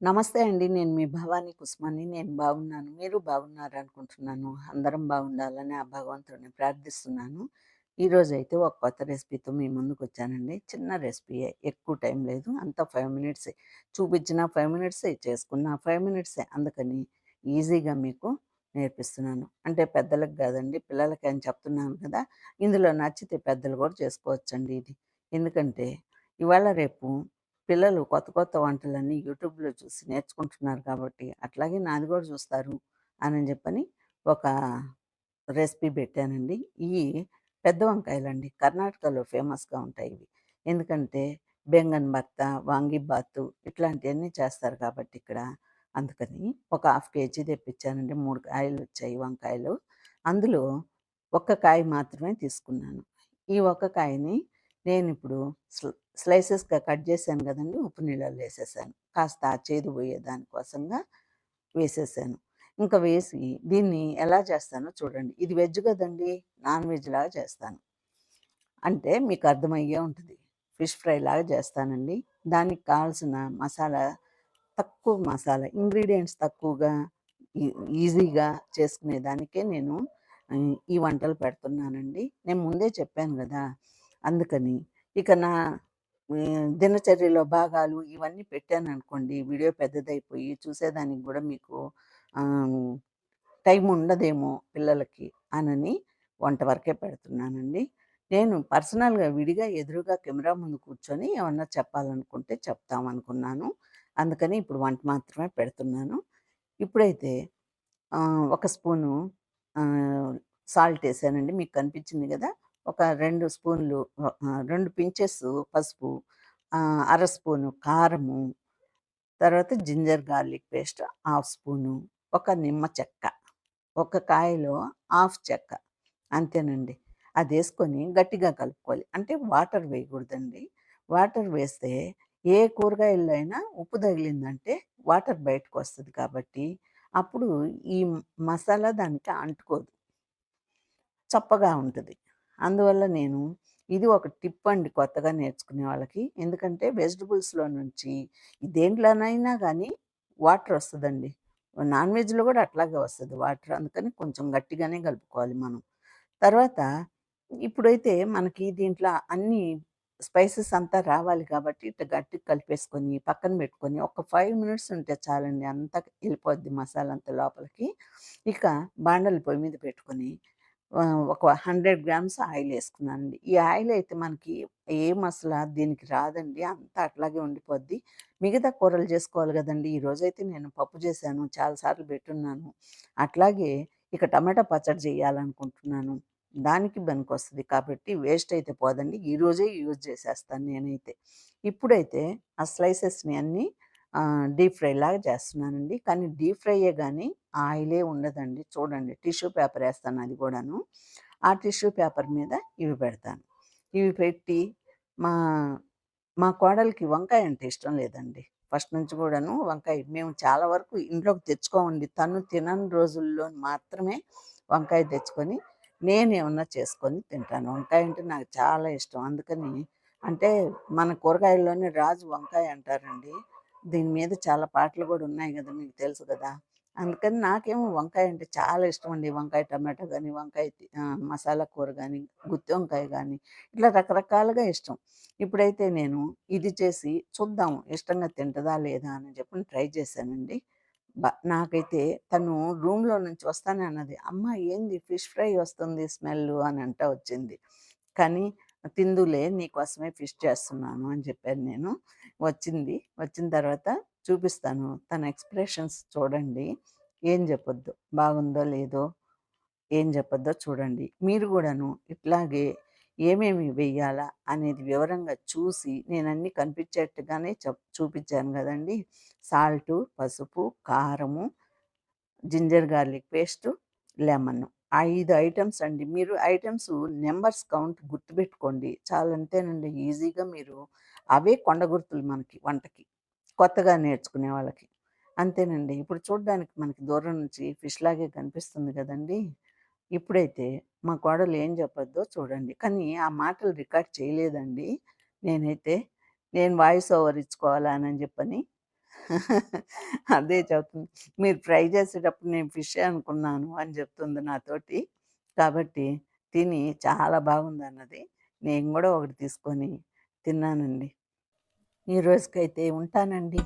నమస్తే అండి. నేను మీ భవానీ కుస్మాని. నేను బాగున్నాను. మీరు బాగున్నారనుకుంటున్నాను. అందరం బాగుండాలని ఆ భగవంతుడిని ప్రార్థిస్తున్నాను. ఈరోజైతే ఒక కొత్త రెసిపీతో మీ ముందుకొచ్చానండి. చిన్న రెసిపీయే. ఎక్కువ టైం లేదు. అంతా 5 మినిట్సే. చూపించిన 5 మినిట్సే, చేసుకున్న 5 మినిట్సే. అందుకని ఈజీగా మీకు నేర్పిస్తున్నాను. అంటే పెద్దలకి కాదండి, పిల్లలకి అని చెప్తున్నాను కదా! ఇందులో నచ్చితే పెద్దలు కూడా చేసుకోవచ్చండి ఇది. ఎందుకంటే ఇవాళ రేపు పిల్లలు కొత్త కొత్త వంటలన్నీ యూట్యూబ్‌లో చూసి నేర్చుకుంటున్నారు కాబట్టి, అట్లాగే నాది గూడా చూస్తారు అనని జెప్పని ఒక రెసిపీ పెట్టానండి. ఇయి పెద్ద వంకాయలండి. కర్ణాటకలో ఫేమస్‌గా ఉంటాయి ఇవి. ఎందుకంటే బెంగన్ భర్త, వాంగిబాతు ఇట్లాంటియన్నీ చేస్తారు కాబట్టి ఇక్కడ. అందుకని ఒక హాఫ్ కేజీ తెప్పించానండి. 3 కాయలొచ్చాయి వంకాయలు. అందులో ఒక్క కాయ మాత్రమే తీసుకున్నాను. ఈ ఒక్క కాయని నేనిప్పుడు స్లైసెస్‌గా కట్ చేశాను గదండీ! ఉప్పు నీళ్ళల్లో ఏసేసాను. కాస్త ఆ చేదు పోయే దానికోసంగా వేసేసాను. ఇంక వేసి దీన్ని ఎలా చేస్తానో చూడండి. ఇది వెజ్ గదండీ! నాన్ వెజ్‌లాగా చేస్తాను. అంటే మీకు అర్థమయ్యే ఉంటది. ఫిష్ ఫ్రైలాగా చేస్తానండి. దానికి కావాల్సిన మసాలా తక్కువ మసాలా, ఇంగ్రీడియెంట్స్ తక్కువగా ఈ ఈజీగా చేసుకునేదానికే నేను ఈ వంటలు పెడుతున్నానండి. నేను ముందే చెప్పాను గదా! అందుకని. ఇక నా దినచర్యలో భాగాలు ఇవన్నీ పెట్టాననుకోండి, వీడియో పెద్దదైపోయి చూసేదానికి గూడా మీకు ఆహ్, టైం ఉండదేమో పిల్లలకి అనని వంట వరకే పెడుతున్నానండి. నేను పర్సనల్‌గా విడిగా ఎదురుగా కెమెరా ముందు కూర్చొని ఏమన్నా చెప్పాలనుకుంటే చెప్తామనుకున్నాను. అందుకని ఇప్పుడు వంట మాత్రమే పెడుతున్నాను. ఇప్పుడైతే ఒక స్పూను సాల్ట్ ఏసానండి. మీకు కనిపించింది గదా! ఒక 2 స్పూన్లు 2 పించెస్ పసుపు, అర స్పూను కారము, తర్వాత ginger garlic paste half spoon, ఒక నిమ్మ చెక్క, ఒక కాయలో హాఫ్ చెక్క అంతేనండి. అదేసుకొని గట్టిగా కలుపుకోవాలి. అంటే వాటర్ వేయకూడదండి. వాటర్ వేస్తే ఏ కూరగాయల్లో అయినా ఉప్పు తగిలిందంటే వాటర్ బయటకొస్తది కాబట్టి, అప్పుడు ఈ మసాలా దానికి అంటుకోదు. చప్పగా ఉంటది. అందువల్ల నేను ఇది ఒక టిప్ అండి కొత్తగా నేర్చుకునే వాళ్ళకి. ఎందుకంటే వెజిటబుల్స్‌లో నుంచి దేంట్లోనైనా గానీ వాటర్ వస్తదండి. నాన్ వెజ్‌లో గూడా అట్లాగే వస్తది వాటర్. అందుకని కొంచెం గట్టిగానే కలుపుకోవాలి మనం. తర్వాత ఇప్పుడైతే మనకి దీంట్లో అన్నీ స్పైసెస్ అంతా రావాలి కాబట్టి ఇట్ట గట్టిగా కలిపేసుకొని పక్కన పెట్టుకొని ఒక 5 మినిట్స్ ఉంటే చాలండి. అంతా ఎళ్ళిపోద్ది మసాలా అంతా లోపలికి. ఇక బాండలి పొయ్యి మీద పెట్టుకొని ఒక 100 గ్రామ్స్ ఆయిలేసుకున్నానండి. ఈ ఆయిలయితే మనకి ఏం అసల దీనికి రాదండి. అంతా అట్లాగే ఉండిపోద్ది. మిగతా కూరలు చేసుకోవాలి గదండీ! ఈరోజైతే నేను పప్పు చేశాను. చాలా సార్లు పెట్టున్నాను. అట్లాగే ఇక టమాటా పచ్చడి చేయాలనుకుంటున్నాను. దానికి బెనికొస్తది కాబట్టి వేస్ట్ అయితే పోదండి. ఈరోజే యూజ్ చేసేస్తాను నేనైతే. ఇప్పుడైతే ఆ స్లైసెస్‌ని అన్నీ డీప్ ఫ్రైలాగా చేస్తున్నానండి. కానీ డీప్ ఫ్రైయే గానీ ఆయిలే ఉండదండి. చూడండి టిష్యూ పేపర్ ఏస్తాను అది గూడాను. ఆ టిష్యూ పేపర్ మీద ఇవి పెడతాను. ఇవి పెట్టి మా మా కోడలికి వంకాయ అంటే ఇష్టం లేదండి. ఫస్ట్ నుంచి గూడాను వంకాయ మేము చాలా వరకు ఇంట్లోకి తెచ్చుకోమండి. తను తినని రోజుల్లో మాత్రమే వంకాయ తెచ్చుకొని నేనేమన్నా చేసుకొని తింటాను. వంకాయ అంటే నాకు చాలా ఇష్టం. అందుకని అంటే మన కూరగాయల్లోనే రాజు వంకాయ అంటారండి. దీని మీద చాలా పాటలు గూడా ఉన్నాయి గదా! మీకు తెలుసు గదా! అందుకని నాకేమో వంకాయ అంటే చాలా ఇష్టమండి. వంకాయ టమాటా గాని, మసాలా కూర గాని, గుత్తి వంకాయ గాని, ఇట్లా రకరకాలుగా ఇష్టం. ఇప్పుడైతే నేను ఇది చేసి చూద్దాం ఇష్టంగా తింటదా లేదా అని చెప్పని ట్రై చేశానండి. నాకైతే తను రూమ్‌లో నుంచి వస్తానే అన్నది, "అమ్మ ఏంది ఫిష్ ఫ్రై వస్తుంది స్మెల్లు" అని అంటా వచ్చింది. కానీ "తిందువులే నీకోసమే ఫిష్ చేస్తున్నాను" అని చెప్పాను నేను. వచ్చింది. వచ్చిన తర్వాత చూపిస్తాను. తన ఎక్స్‌ప్రెషన్స్ చూడండి. ఏం చెప్పొద్దో, బాగుందో లేదో ఏం చెప్పొద్దో చూడండి. మీరు గూడాను ఇట్లాగే ఏమేమి వెయ్యాలా అనేది వివరంగా చూసి నేనన్నీ కనిపించేట్టుగానే చూపించాను గదండీ! సాల్టు, పసుపు, కారము, ginger garlic paste, lemon. 5 items అండి. మీరు ఐటెమ్స్ నంబర్స్ కౌంట్ గుర్తుపెట్టుకోండి. చాలంతేనండి ఈజీగా మీరు అవే కొండ గుర్తులు మనకి వంటకి. కొత్తగా నేర్చుకునే వాళ్ళకి. అంతేనండి. ఇప్పుడు చూడ్డానికి మనకి దూరం నుంచి ఫిష్‌లాగే కనిపిస్తుంది గదండీ! ఇప్పుడైతే మా కోడలు ఏం చెప్పొద్దో చూడండి. కానీ ఆ మాటలు రికార్డ్ చేయలేదండి. నేనైతే నేను వాయిస్ ఓవర్ ఇచ్చుకోవాలా అని చెప్పని అదే చెప్తుంది. మీరు ఫ్రై చేసేటప్పుడు నేను ఫిషే అనుకున్నాను అని చెప్తుంది నాతోటి. కాబట్టి తిని చాలా బాగుందన్నది. నేను గూడా ఒకటి తీసుకొని తిన్నానండి. ఈ రోజుకైతే ఉంటానండి.